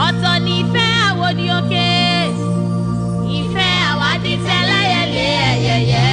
ọ̀tọ̀ ni ìfẹ́ àwòdì òkè ìfẹ́ àwádìí tẹ́lẹ̀yẹlé ẹ̀yẹyẹ.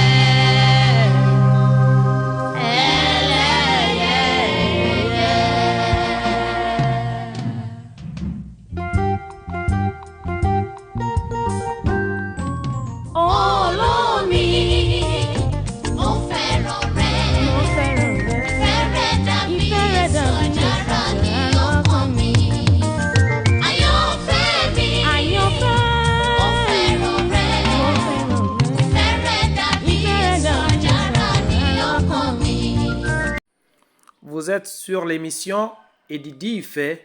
Vous êtes sur l'émission Edidi Ife.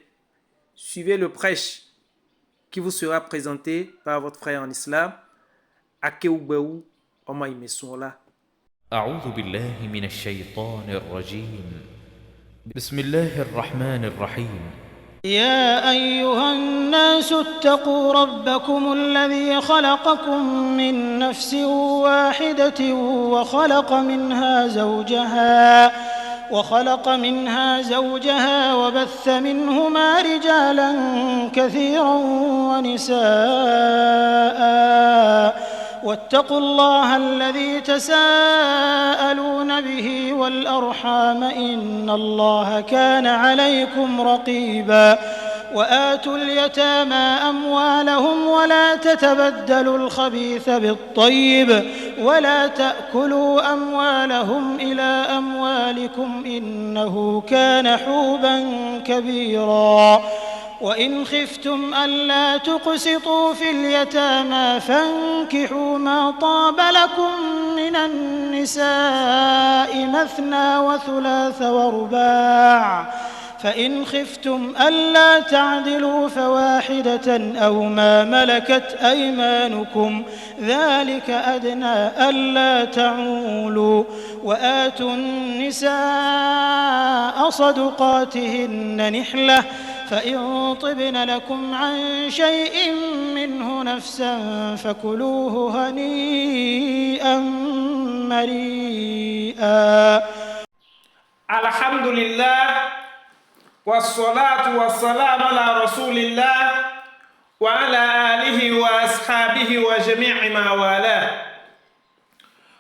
Suivez le prêche qui vous sera présenté par votre frère en islam, Akeoubeou Omaïmessoula. أعوذ بالله من الشيطان الرجيم. بسم الله الرحمن الرحيم. يا أيها الناس اتقوا ربكم الذي خلقكم من نفس واحدة وخلق منها زوجها وبث منهما رجالا كثيرا ونساء واتقوا الله الذي تساءلون به والأرحام إن الله كان عليكم رقيبا وآتوا اليتامى أموالهم ولا تتبدلوا الخبيث بالطيب ولا تأكلوا أموالهم إلى أموالكم إنه كان حوبا كبيرا وإن خفتم ألا تقسطوا في اليتامى فانكحوا ما طاب لكم من النساء مثنى وثلاث ورباع فإن خفتم ألا تعدلوا فواحدة أو ما ملكت أيمانكم ذلك أدنى ألا تعولوا وآتوا النساء صدقاتهن نحلة فإن طبن لكم عن شيء منه نفسا فكلوه هنيئا مريئا. الحمد لله والصلاة والسلام على رسول الله وعلى آله وأصحابه وجميع ما والاه.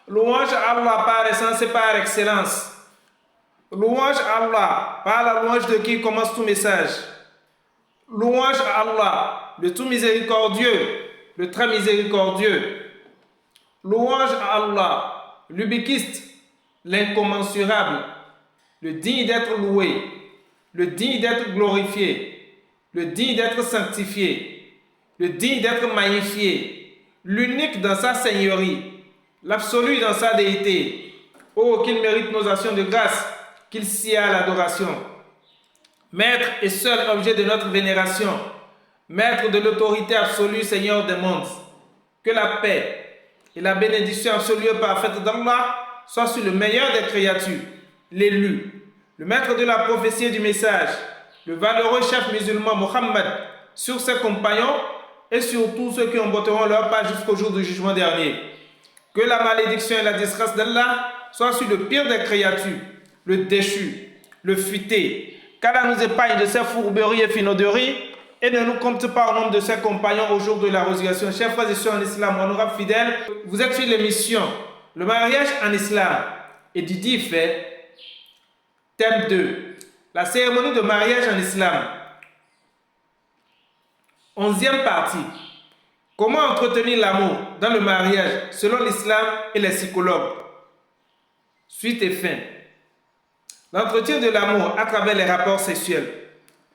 Louange à Allah par essence et par excellence. Louange à Allah par la louange de qui commence tout message. Louange à Allah, le tout miséricordieux, le très miséricordieux. Louange à Allah, l'ubiquiste, l'incommensurable, le digne d'être loué, le digne d'être glorifié, le digne d'être sanctifié, le digne d'être magnifié, l'unique dans sa seigneurie, l'absolu dans sa déité. Oh, qu'il mérite nos actions de grâce, qu'il s'y a l'adoration. Maître et seul objet de notre vénération, maître de l'autorité absolue, Seigneur des mondes, que la paix et la bénédiction absolue et parfaite d'Allah soient sur le meilleur des créatures, l'élu, le maître de la prophétie et du message, le valeureux chef musulman Mohammed, sur ses compagnons et sur tous ceux qui emboîteront leur pas jusqu'au jour du jugement dernier. Que la malédiction et la disgrâce d'Allah soient sur le pire des créatures, le déchu, le futé, qu'Allah nous épargne de ses fourberies et finauderies et ne nous compte pas au nombre de ses compagnons au jour de la résurrection. Chers frères et sœurs en islam, honorables fidèles, vous êtes sur l'émission Le mariage en islam et Didi fait thème 2, la cérémonie de mariage en islam. 11e partie. Comment entretenir l'amour dans le mariage selon l'islam et les psychologues. Suite et fin. L'entretien de l'amour à travers les rapports sexuels.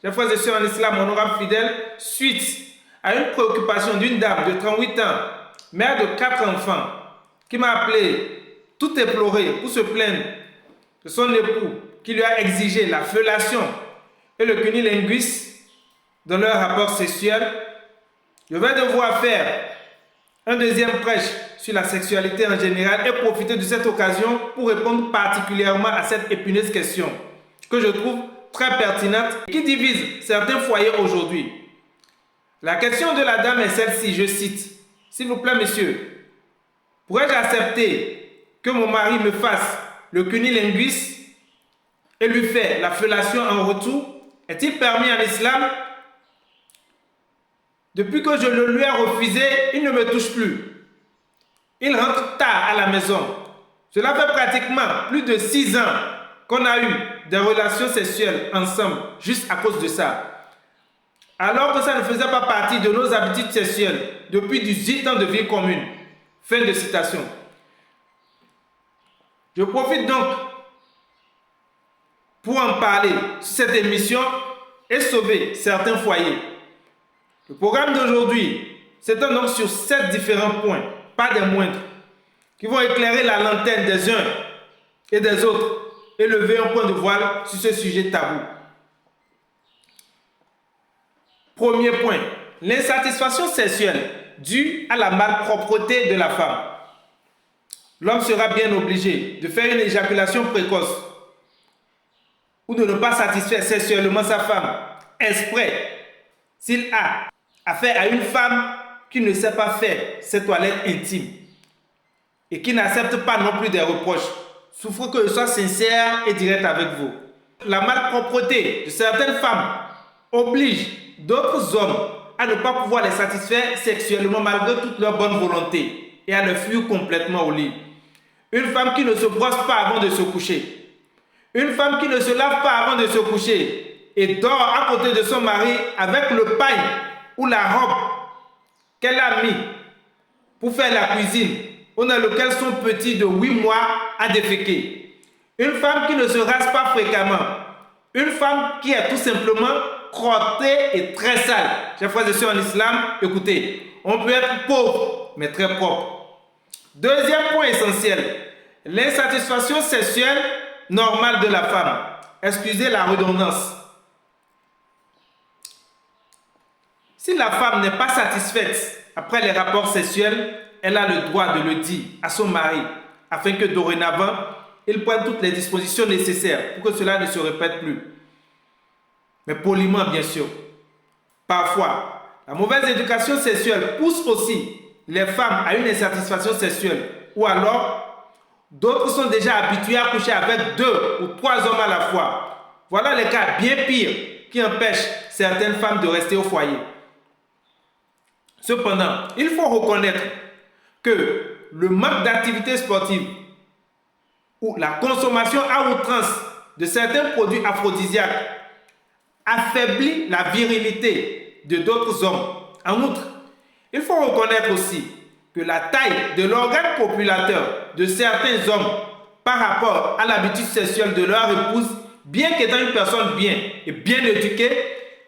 Chers frères et sœurs en islam, honorables fidèles, suite à une préoccupation d'une dame de 38 ans, mère de 4 enfants, qui m'a appelé tout éploré pour se plaindre de son époux qui lui a exigé la fellation et le cunnilingus dans leur rapport sexuel, je vais devoir faire un deuxième prêche sur la sexualité en général et profiter de cette occasion pour répondre particulièrement à cette épineuse question que je trouve très pertinente et qui divise certains foyers aujourd'hui. La question de la dame est celle-ci, je cite. S'il vous plaît, monsieur, pourrais-je accepter que mon mari me fasse le cunnilingus et lui faire la fellation en retour? Est-il permis en islam? Depuis que je le lui ai refusé, il ne me touche plus. Il rentre tard à la maison. Cela fait pratiquement plus de 6 ans qu'on a eu des relations sexuelles ensemble, juste à cause de ça. Alors que ça ne faisait pas partie de nos habitudes sexuelles depuis 18 ans de vie commune. Fin de citation. Je profite donc pour en parler sur cette émission et sauver certains foyers. Le programme d'aujourd'hui s'étend donc sur 7 différents points, pas des moindres, qui vont éclairer la lanterne des uns et des autres et lever un point de voile sur ce sujet tabou. Premier point, l'insatisfaction sexuelle due à la malpropreté de la femme. L'homme sera bien obligé de faire une éjaculation précoce ou de ne pas satisfaire sexuellement sa femme exprès s'il a affaire à une femme qui ne sait pas faire ses toilettes intimes et qui n'accepte pas non plus des reproches. Souffre que je sois sincère et direct avec vous. La malpropreté de certaines femmes oblige d'autres hommes à ne pas pouvoir les satisfaire sexuellement malgré toute leur bonne volonté et à le fuir complètement au lit. Une femme qui ne se brosse pas avant de se coucher. Une femme qui ne se lave pas avant de se coucher et dort à côté de son mari avec le pagne ou la robe qu'elle a mis pour faire la cuisine ou dans lequel son petit de 8 mois a déféqué. Une femme qui ne se rase pas fréquemment. Une femme qui est tout simplement crottée et très sale. Chers frères et sœurs en islam, écoutez, on peut être pauvre mais très propre. Deuxième point essentiel, l'insatisfaction sexuelle normale de la femme. Excusez la redondance. Si la femme n'est pas satisfaite après les rapports sexuels, elle a le droit de le dire à son mari afin que dorénavant, il prenne toutes les dispositions nécessaires pour que cela ne se répète plus. Mais poliment, bien sûr. Parfois, la mauvaise éducation sexuelle pousse aussi les femmes à une insatisfaction sexuelle ou alors d'autres sont déjà habitués à coucher avec 2 ou 3 hommes à la fois. Voilà les cas bien pires qui empêchent certaines femmes de rester au foyer. Cependant, il faut reconnaître que le manque d'activité sportive ou la consommation à outrance de certains produits aphrodisiaques affaiblit la virilité de d'autres hommes. En outre, il faut reconnaître aussi que la taille de l'organe copulateur de certains hommes par rapport à l'habitude sexuelle de leur épouse, bien qu'étant une personne bien et bien éduquée,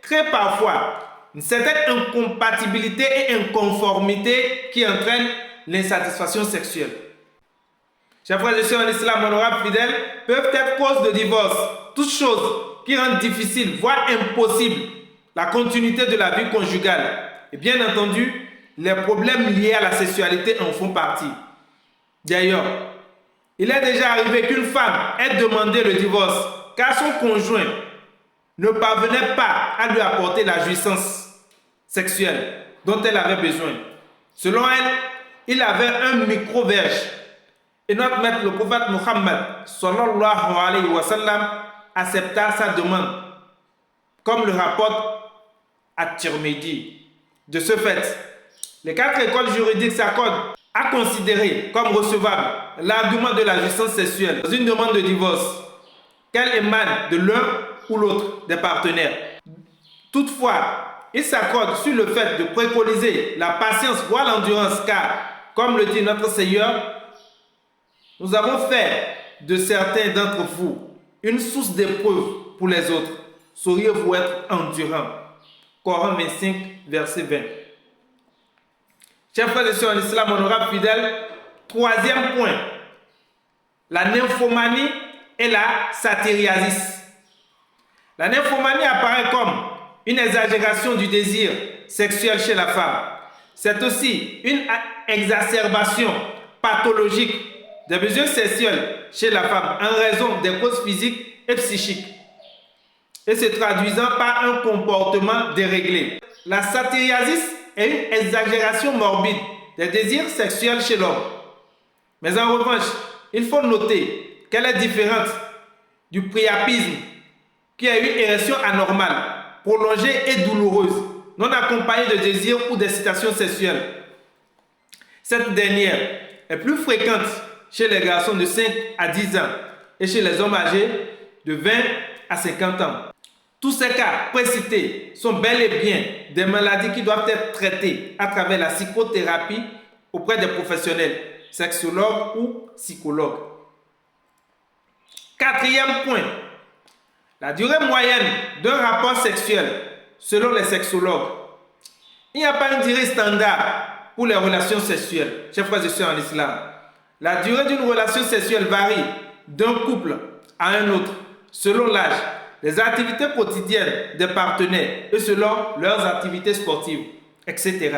crée parfois une certaine incompatibilité et inconformité qui entraîne l'insatisfaction sexuelle. Chers frères et sœurs en islam, honorables fidèles, peuvent être cause de divorce, toutes choses qui rendent difficile, voire impossible, la continuité de la vie conjugale. Et bien entendu, les problèmes liés à la sexualité en font partie. D'ailleurs, il est déjà arrivé qu'une femme ait demandé le divorce car son conjoint ne parvenait pas à lui apporter la jouissance sexuelle dont elle avait besoin. Selon elle, il avait un micro-verge. Et notre maître, le prophète Muhammad, sallallahu alayhi wa sallam, accepta sa demande, comme le rapporte At-Tirmidhi. De ce fait, les 4 écoles juridiques s'accordent à considérer comme recevable l'argument de la jouissance sexuelle dans une demande de divorce, qu'elle émane de l'un ou l'autre des partenaires. Toutefois, ils s'accordent sur le fait de préconiser la patience voire l'endurance, car, comme le dit notre Seigneur, nous avons fait de certains d'entre vous une source d'épreuve pour les autres. Sauriez-vous être endurant? Coran 25, verset 20. Chers frères et sœurs en islam, honorables fidèles, troisième point, la nymphomanie et la satyriasis. La nymphomanie apparaît comme une exagération du désir sexuel chez la femme. C'est aussi une exacerbation pathologique des besoins sexuels chez la femme en raison des causes physiques et psychiques et se traduisant par un comportement déréglé. La satyriasis est une exagération morbide des désirs sexuels chez l'homme. Mais en revanche, il faut noter qu'elle est différente du priapisme qui est une érection anormale, prolongée et douloureuse, non accompagnée de désir ou d'excitation sexuelle. Cette dernière est plus fréquente chez les garçons de 5 à 10 ans et chez les hommes âgés de 20 à 50 ans. Tous ces cas précités sont bel et bien des maladies qui doivent être traitées à travers la psychothérapie auprès des professionnels, sexologues ou psychologues. Quatrième point, la durée moyenne d'un rapport sexuel selon les sexologues. Il n'y a pas une durée standard pour les relations sexuelles, chers frères et sœurs en islam. La durée d'une relation sexuelle varie d'un couple à un autre, selon l'âge, les activités quotidiennes des partenaires et selon leurs activités sportives, etc.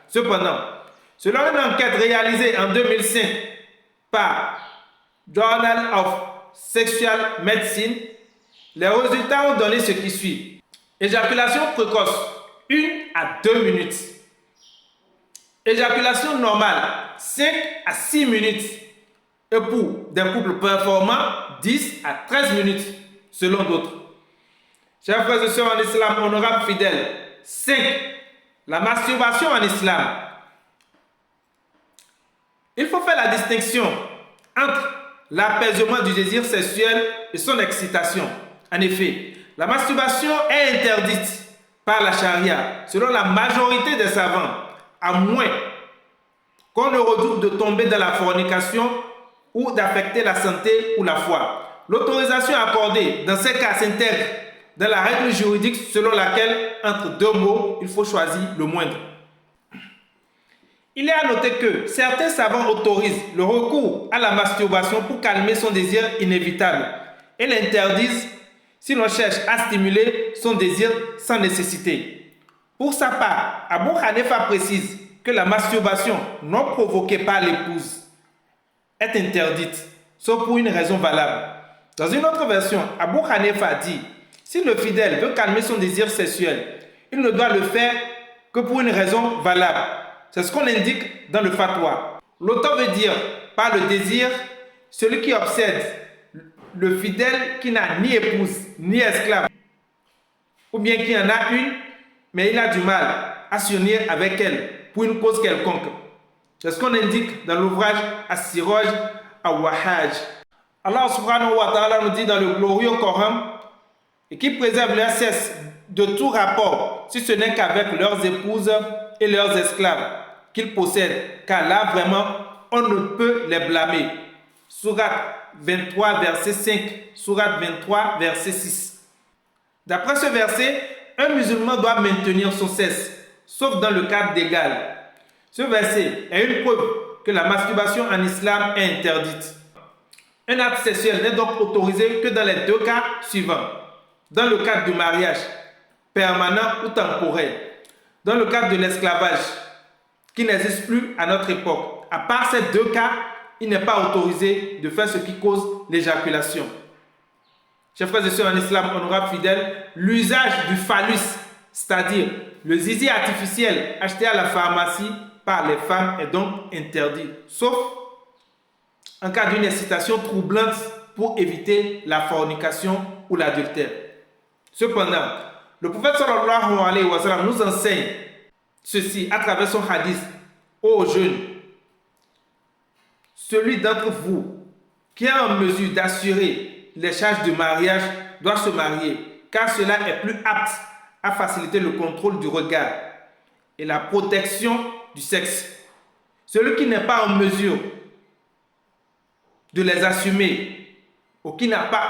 Cependant, selon une enquête réalisée en 2005 par Journal of Sexual Medicine, les résultats ont donné ce qui suit. Éjaculation précoce, 1 à 2 minutes. Éjaculation normale, 5 à 6 minutes. Et pour des couples performants, 10 à 13 minutes, selon d'autres. Chers frères et sœurs en islam, honorables fidèles, 5. La masturbation en islam. Il faut faire la distinction entre l'apaisement du désir sexuel et son excitation. En effet, la masturbation est interdite par la charia, selon la majorité des savants, à moins qu'on ne redoute de tomber dans la fornication ou d'affecter la santé ou la foi. L'autorisation accordée dans ces cas s'intègre dans la règle juridique selon laquelle, entre deux mots, il faut choisir le moindre. Il est à noter que certains savants autorisent le recours à la masturbation pour calmer son désir inévitable et l'interdisent si l'on cherche à stimuler son désir sans nécessité. Pour sa part, Abu Hanifa précise que la masturbation non provoquée par l'épouse est interdite, sauf pour une raison valable. Dans une autre version, Abu Hanifa dit: si le fidèle veut calmer son désir sexuel, il ne doit le faire que pour une raison valable. C'est ce qu'on indique dans le fatwa. L'auteur veut dire par le désir celui qui obsède le fidèle qui n'a ni épouse ni esclave, ou bien qui en a une, mais il a du mal à s'unir avec elle pour une cause quelconque. C'est ce qu'on indique dans l'ouvrage As-Siraj Al-Wahhaj. Allah subhanahu wa ta'ala nous dit dans le glorieux Coran, et qui préservent leur sexe de tout rapport, si ce n'est qu'avec leurs épouses et leurs esclaves qu'ils possèdent, car là vraiment on ne peut les blâmer. Sourate 23 verset 5, Sourate 23 verset 6. D'après ce verset, un musulman doit maintenir son sexe, sauf dans le cadre d'égal. Ce verset est une preuve que la masturbation en islam est interdite. Un acte sexuel n'est donc autorisé que dans les deux cas suivants. Dans le cadre du mariage, permanent ou temporaire. Dans le cadre de l'esclavage, qui n'existe plus à notre époque. À part ces deux cas, il n'est pas autorisé de faire ce qui cause l'éjaculation. Chers frères et sœurs en islam, honorables fidèles, l'usage du phallus, c'est-à-dire le zizi artificiel acheté à la pharmacie par les femmes, est donc interdit, sauf en cas d'une excitation troublante pour éviter la fornication ou l'adultère. Cependant, le prophète sallallahu alayhi wa sallam nous enseigne ceci à travers son hadith: ô jeunes, celui d'entre vous qui est en mesure d'assurer les charges du mariage doit se marier, car cela est plus apte à faciliter le contrôle du regard et la protection du sexe. Celui qui n'est pas en mesure de les assumer ou qui n'a pas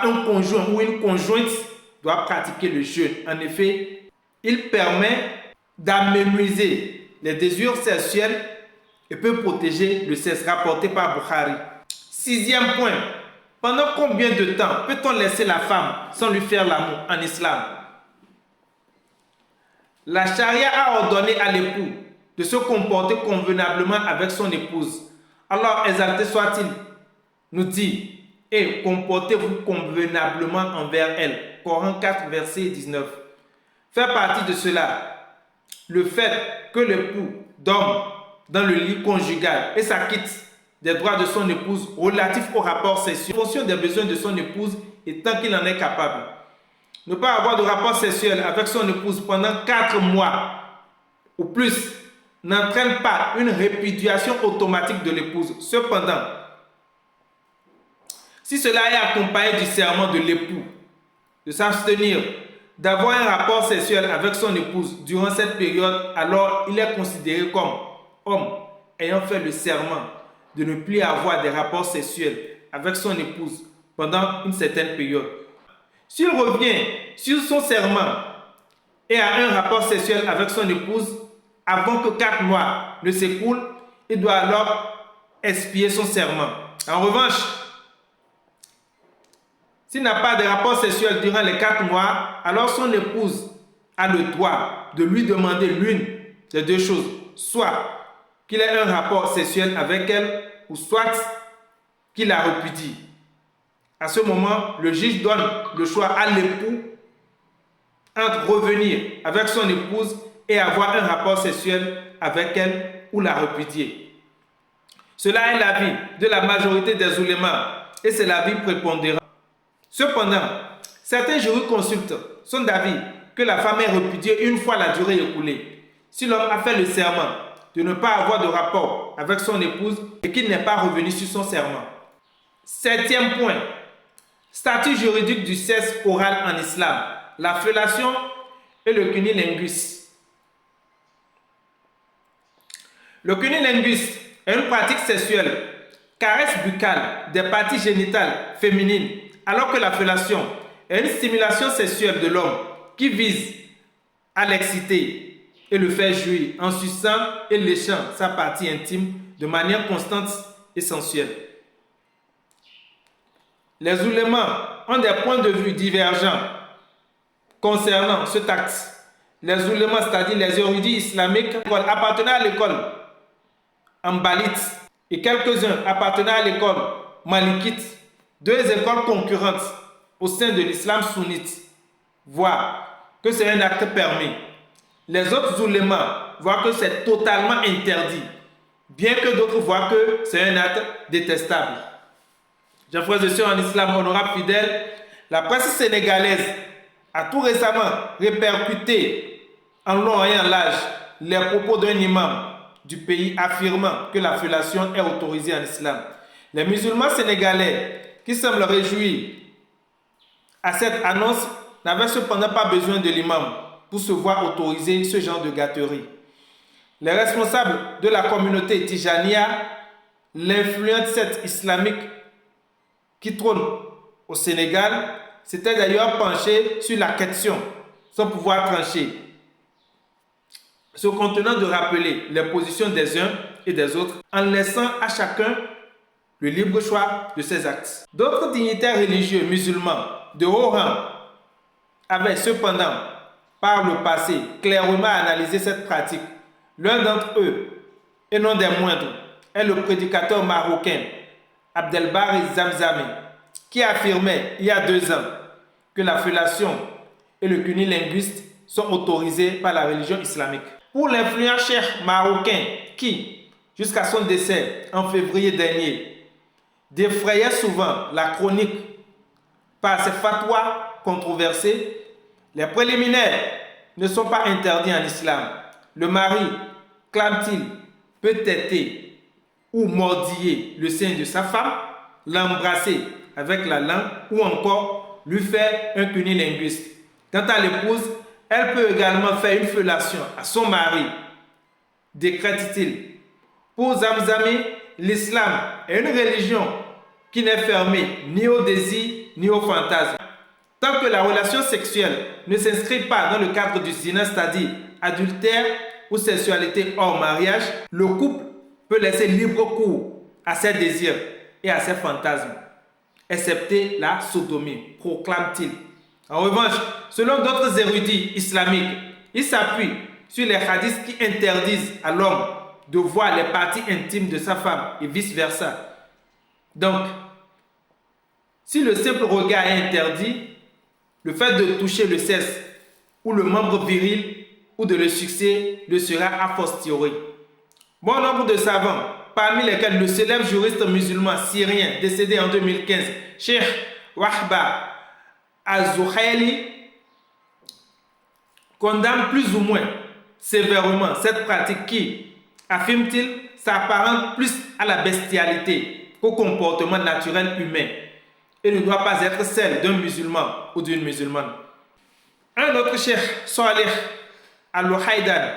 un conjoint ou une conjointe doit pratiquer le jeûne. En effet, il permet d'amenuiser les désirs sexuels et peut protéger le sexe, rapporté par Bukhari. 6e point, pendant combien de temps peut-on laisser la femme sans lui faire l'amour en islam? La charia a ordonné à l'époux de se comporter convenablement avec son épouse. Alors exalté soit-il, nous dit: et comportez-vous convenablement envers elle. Coran 4, verset 19. Fait partie de cela le fait que l'époux dorme dans le lit conjugal et s'acquitte des droits de son épouse relatifs au rapport sexuel en fonction des besoins de son épouse et tant qu'il en est capable. ne pas avoir de rapport sexuel avec son épouse pendant 4 mois ou plus n'entraîne pas une répudiation automatique de l'épouse. Cependant, si cela est accompagné du serment de l'époux de s'abstenir d'avoir un rapport sexuel avec son épouse durant cette période, alors il est considéré comme homme ayant fait le serment de ne plus avoir des rapports sexuels avec son épouse pendant une certaine période. S'il revient sur son serment et a un rapport sexuel avec son épouse avant que 4 mois ne s'écoulent, il doit alors expier son serment. En revanche, s'il n'a pas de rapport sexuel durant les 4 mois, alors son épouse a le droit de lui demander l'une des deux choses. Soit qu'il ait un rapport sexuel avec elle, ou soit qu'il la répudie. À ce moment, le juge donne le choix à l'époux entre revenir avec son épouse et avoir un rapport sexuel avec elle ou la répudier. Cela est l'avis de la majorité des oulémas et c'est l'avis prépondérant. Cependant, certains jurisconsultes sont d'avis que la femme est répudiée une fois la durée écoulée. Si l'homme a fait le serment de ne pas avoir de rapport avec son épouse et qu'il n'est pas revenu sur son serment. 7e point, statut juridique du sexe oral en islam, la fellation et le cunnilingus. Le cunnilingus est une pratique sexuelle, caresse buccale des parties génitales féminines, alors que la fellation est une stimulation sexuelle de l'homme qui vise à l'exciter et le faire jouir en suçant et léchant sa partie intime de manière constante et sensuelle. Les oulémas ont des points de vue divergents concernant cet acte. Les oulémas, c'est-à-dire les érudits islamiques appartenant à l'école hanbalite et quelques-uns appartenant à l'école malikite, 2 écoles concurrentes au sein de l'islam sunnite, voient que c'est un acte permis. Les autres oulémas voient que c'est totalement interdit, bien que d'autres voient que c'est un acte détestable. Chers frères et sœurs en islam, honorables fidèles, la presse sénégalaise a tout récemment répercuté en long et en large les propos d'un imam du pays affirmant que la fellation est autorisée en islam. Les musulmans sénégalais qui semblent réjouir à cette annonce n'avaient cependant pas besoin de l'imam pour se voir autoriser ce genre de gâterie. Les responsables de la communauté Tijaniya, l'influente secte islamique qui trône au Sénégal, s'étaient d'ailleurs penchés sur la question sans pouvoir trancher, se contenant de rappeler les positions des uns et des autres en laissant à chacun le libre choix de ses actes. D'autres dignitaires religieux musulmans de haut rang avaient cependant, par le passé, clairement analysé cette pratique. L'un d'entre eux, et non des moindres, est le prédicateur marocain Abdelbari Zamzami, qui affirmait il y a 2 ans que la fellation et le cunnilingus sont autorisés par la religion islamique. Pour l'influent cheikh marocain qui, jusqu'à son décès en février dernier, défrayait souvent la chronique par ses fatwas controversés, les préliminaires ne sont pas interdits en islam. Le mari, clame-t-il, peut têter ou mordiller le sein de sa femme, l'embrasser avec la langue ou encore lui faire un cunnilingus. Quant à l'épouse, elle peut également faire une fellation à son mari, décrète-t-il. Pour Zamzami, l'islam est une religion qui n'est fermée ni au désir ni au fantasme. Tant que la relation sexuelle ne s'inscrit pas dans le cadre du zina, c'est-à-dire adultère ou sexualité hors mariage, le couple peut laisser libre cours à ses désirs et à ses fantasmes, excepté la sodomie, proclame-t-il. En revanche, selon d'autres érudits islamiques, il s'appuie sur les hadiths qui interdisent à l'homme de voir les parties intimes de sa femme et vice-versa. Donc, si le simple regard est interdit, le fait de toucher le sexe ou le membre viril ou de le sucer le sera a posteriori. Bon nombre de savants, parmi lesquels le célèbre juriste musulman syrien décédé en 2015, Cheikh Wahba al-Zuhaili, condamne plus ou moins sévèrement cette pratique qui, affirme-t-il, s'apparente plus à la bestialité qu'au comportement naturel humain et ne doit pas être celle d'un musulman ou d'une musulmane. Un autre cheikh, Salih Al-Wahaidan,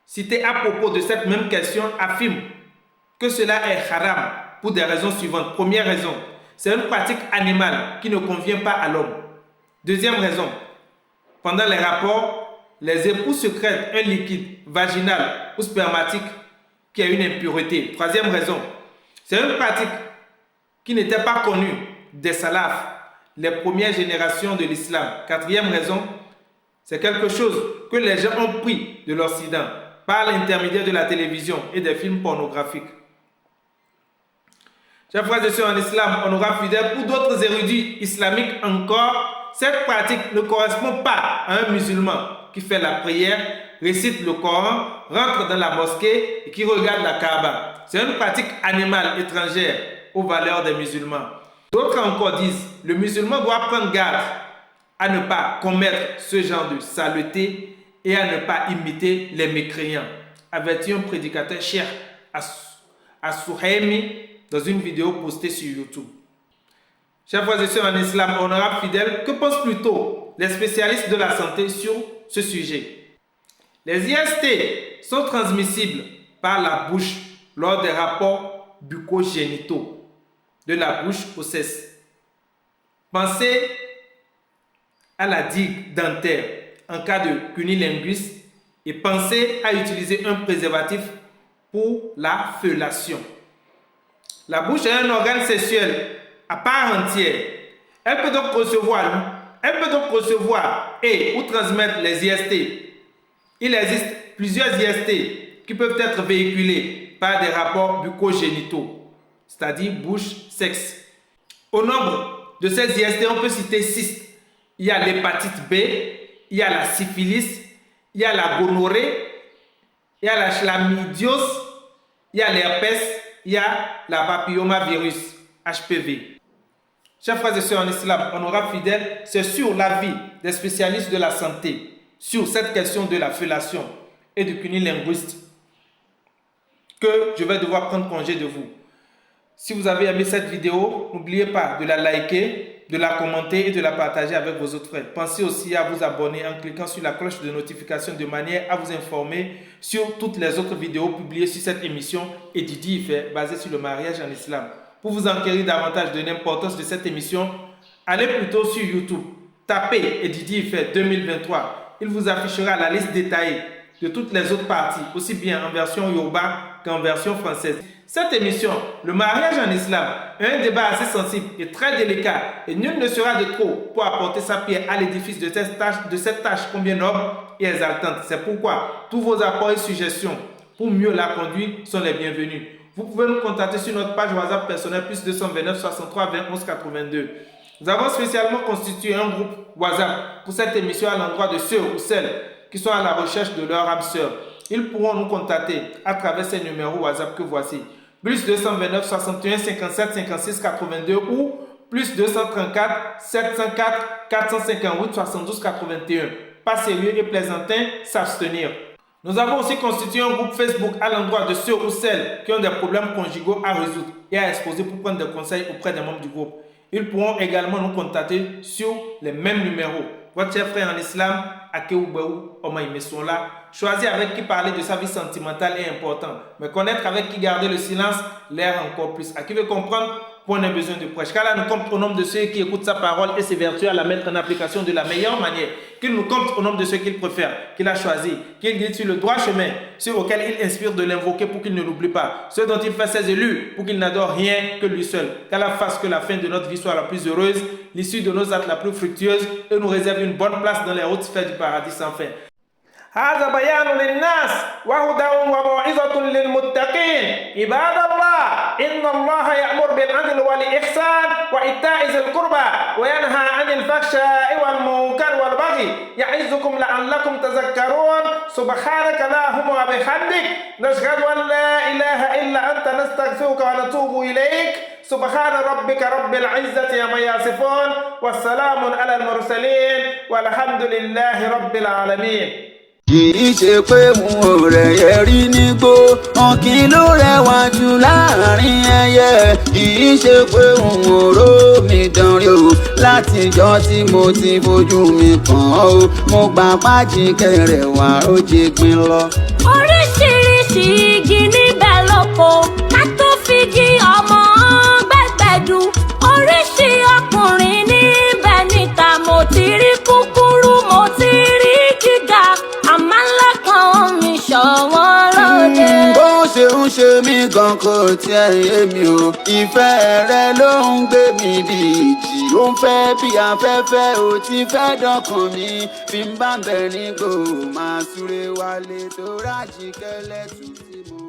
cité à propos de cette même question, affirme que cela est haram pour des raisons suivantes. Première raison, c'est une pratique animale qui ne convient pas à l'homme. Deuxième raison, pendant les rapports, les époux secrètent un liquide vaginal ou spermatique qui a une impureté. Troisième raison, c'est une pratique qui n'était pas connue des salafs, les premières générations de l'islam. Quatrième raison, c'est quelque chose que les gens ont pris de l'Occident par l'intermédiaire de la télévision et des films pornographiques. Chers frères et sœurs en islam, honorables fidèles, pour d'autres érudits islamiques encore, cette pratique ne correspond pas à un musulman qui fait la prière, récite le Coran, rentre dans la mosquée et qui regarde la Kaaba. C'est une pratique animale étrangère aux valeurs des musulmans. D'autres encore disent, le musulman doit prendre garde à ne pas commettre ce genre de saleté et à ne pas imiter les mécréants, avertit un prédicateur Cheikh As-Suhaimi dans une vidéo postée sur YouTube. Chers frères et sœurs en islam, honorables fidèles, que pensent plutôt les spécialistes de la santé sur ce sujet? Les IST sont transmissibles par la bouche lors des rapports bucco-génitaux, de la bouche aux fesses. Pensez à la digue dentaire en cas de cunnilingus et pensez à utiliser un préservatif pour la fellation. La bouche est un organe sexuel à part entière. Elle peut donc recevoir et ou transmettre les IST. Il existe plusieurs IST qui peuvent être véhiculés par des rapports bucco-génitaux, c'est-à-dire bouche, sexe. Au nombre de ces IST, on peut citer 6. Il y a l'hépatite B, il y a la syphilis, il y a la gonorrhée, il y a la chlamydiose, il y a l'herpès, il y a la papillomavirus, HPV. Chers frères et sœurs en islam, honorables fidèles, c'est sur l'avis des spécialistes de la santé sur cette question de la fellation et du cunnilingus que je vais devoir prendre congé de vous. Si vous avez aimé cette vidéo, n'oubliez pas de la liker, de la commenter et de la partager avec vos autres frères. Pensez aussi à vous abonner en cliquant sur la cloche de notification de manière à vous informer sur toutes les autres vidéos publiées sur cette émission et Didi Ife basée sur le mariage en islam. Pour vous enquérir davantage de l'importance de cette émission, allez plutôt sur YouTube, tapez Didi Ife 2023. Il vous affichera la liste détaillée de toutes les autres parties, aussi bien en version Yoruba qu'en version française. Cette émission, le mariage en islam, est un débat assez sensible et très délicat et nul ne sera de trop pour apporter sa pierre à l'édifice de cette tâche combien noble et exaltante. C'est pourquoi tous vos apports et suggestions pour mieux la conduire sont les bienvenus. Vous pouvez nous contacter sur notre page WhatsApp personnelle +229 63 20 11 82. Nous avons spécialement constitué un groupe WhatsApp pour cette émission à l'endroit de ceux ou celles qui sont à la recherche de leur âme sœur. Ils pourront nous contacter à travers ces numéros WhatsApp que voici. +229 61 57 56 82 ou +234 704 458 72 81. Pas sérieux et plaisantin, s'abstenir. Nous avons aussi constitué un groupe Facebook à l'endroit de ceux ou celles qui ont des problèmes conjugaux à résoudre et à exposer pour prendre des conseils auprès des membres du groupe. Ils pourront également nous contacter sur les mêmes numéros. Votre cher frère en islam, Akeoubéou Omaïmessola, choisir avec qui parler de sa vie sentimentale est important, mais connaître avec qui garder le silence l'est encore plus. À qui veut comprendre, qu'on a besoin de prêche. Car là, nous compte au nombre de ceux qui écoutent sa parole et ses vertus à la mettre en application de la meilleure manière. Qu'il nous compte au nombre de ceux qu'il préfère, qu'il a choisi, qu'il guide sur le droit chemin, ceux auxquels il inspire de l'invoquer pour qu'il ne l'oublie pas, ceux dont il fait ses élus pour qu'il n'adore rien que lui seul. Qu'Allah fasse que la fin de notre vie soit la plus heureuse, l'issue de nos actes la plus fructueuse et nous réserve une bonne place dans les hautes sphères du paradis sans fin. هذا بيان للناس وهدى وموعظة للمتقين عباد الله إن الله يأمر بالعدل والإحسان وإيتاء ذي القربى وينهى عن الفحشاء والمنكر والبغي يعظكم لعلكم تذكرون سبحانك اللهم وبحمدك نشهد أن لا إله إلا أنت نستغفرك ونتوب إليك subhana rabbika rabbil izzati amma yasifun wa salamun ala al-mursalin walhamdulillahi rabbil alamin. kìí ṣe pé mo rẹ̀ yẹ rí nígbó ọ̀kìn ló rẹwà jù láàrin ẹyẹ kìí ṣe pé òun òró mi dánrí o látijọ́ tí mo ti fojú mi kàn ọ́ o mo gbà pájì kẹrẹ̀wà ó jẹ gbin lọ. oríṣiríṣi igi níbẹ̀ lóko ká tó figi ọmọ gbẹ̀gbẹ̀dù oríṣi ọkùnrin níbẹ̀ níta mo ti rí kúkúrú mo ti rí gíga àmọ́ lọ́kàn mi ṣọ̀wọ́n lóde. bó ṣe ń ṣe mí gan kò tiẹ̀ yé mi o ìfẹ́ rẹ ló ń gbé mi di ìjì ó ń fẹ́ bí afẹ́fẹ́ ò ti fẹ́ dọ́kàn mi fi ń bá bẹ̀ nígbò máa súré wálé tó rájì kẹ́lẹ́ tù sí mo.